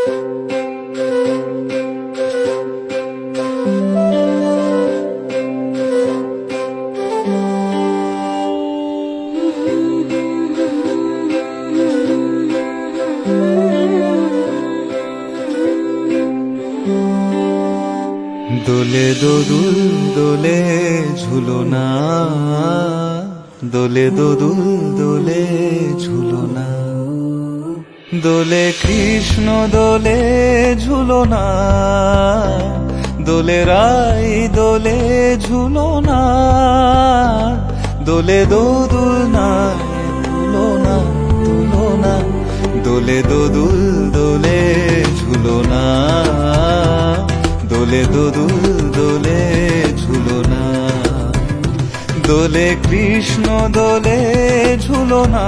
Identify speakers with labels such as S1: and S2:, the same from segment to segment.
S1: দোলে দোদুল দোলে ঝুলনা, দোলে দোদুল দোলে ঝুলনা, দোলে কৃষ্ণ দোলে ঝুলনা, দোলে রাই দোলে ঝুলনা, দোলে দোদুল না তুলনা তুলনা, দোলে দোদুল দোলে ঝুলনা, দোলে দোদুল দোলে ঝুলনা, দোলে কৃষ্ণ দোলে ঝুলনা,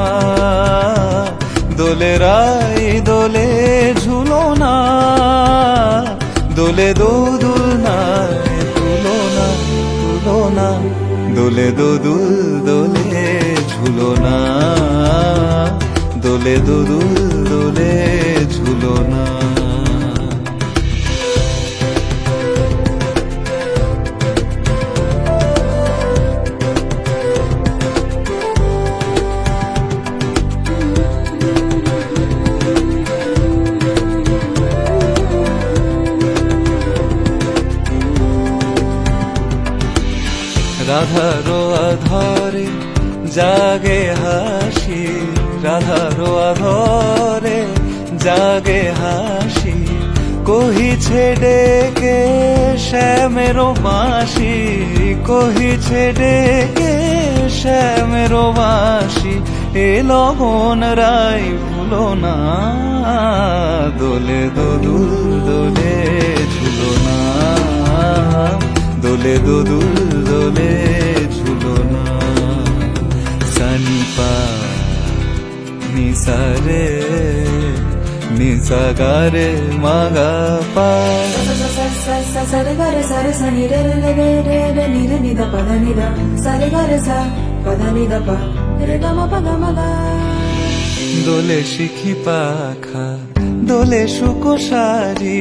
S1: দোলে রাই দোলে ঝুলনা, দোলে দোদুল না তুলনা তুলনা, দোলে দোদুল দোলে ঝুলনা, দোলে দোদুল দোলে ঝুলনা। রাধারো আধারে জাগে হাসি, রাধারো আধারে জাগে হাসি, কহিছে ডেকে শ্যামেরো বাঁশি, কহিছে ডেকে শ্যামেরো বাঁশি, এ লগন রাই ভুলো না, দোলে দোদুল দোলে ঝুলনা, দোলে দোদুল দোলে ঝুলনা। সানি পা নিসা রে নিসা গা রে মা গা পা,
S2: సరే గరే సరే సని రే రే రే రే రే ని రే ని ద ప ద ని ద సరే గరే స ప ద ని ద ప రే గ మ ప గ మ గ।
S1: দোলে শিখি পাখা দোলে সুকোসারি,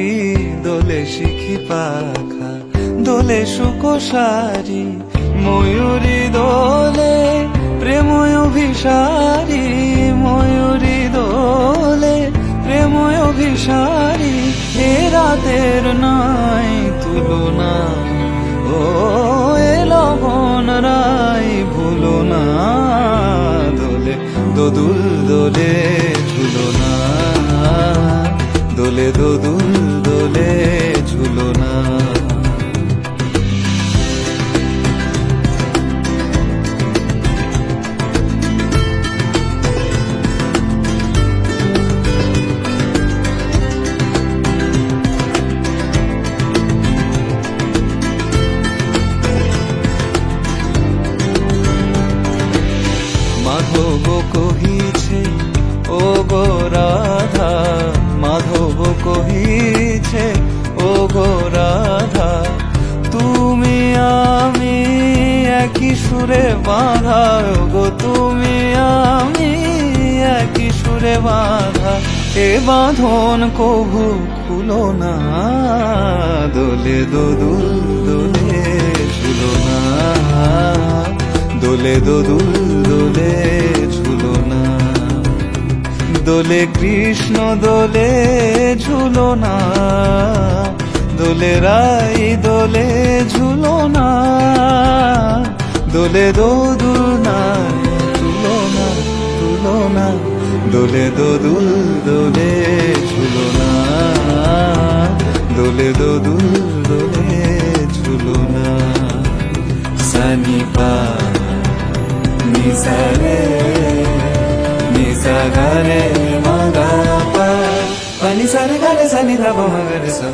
S1: দোলে শিখি পাখা দোলে সুকোসারি, ময়ূরী দোলে প্রেম অভিসারী, ময়ূরী দোলে প্রেম অভিসারী, এ রাতের নাই তুলনা, ও এ লগন রাই ভুলো না, দোলে দোদুল দোলে ঝুলনা, দোলে দোদুল দোলে ঝুলনা। মাধব কহিছে ও গো রাধা, মাধব কহিছে ও গো রাধা, তুমি আমি একই সুরে বাঁধা, গো তুমি আমি একই সুরে বাঁধা, এ বাঁধন কভু খুলো না, দোলে দোদুল দোলে ঝুলনা, দোলে দোদুল দোলে ঝুলনা, দোলে কৃষ্ণ দোলে ঝুলনা, দোলে রাই দোলে ঝুলনা, দোলে দোদুল না তুলনা তুলনা, দোলে দোদুল দোলে ঝুলনা, দোলে দোদুল দোলে ঝুলনা। সানি পা নিসা রে নিসা গা রে মা গা পা, পা নি সা রে গা রে সা নি ধা পা মা গা রে সা।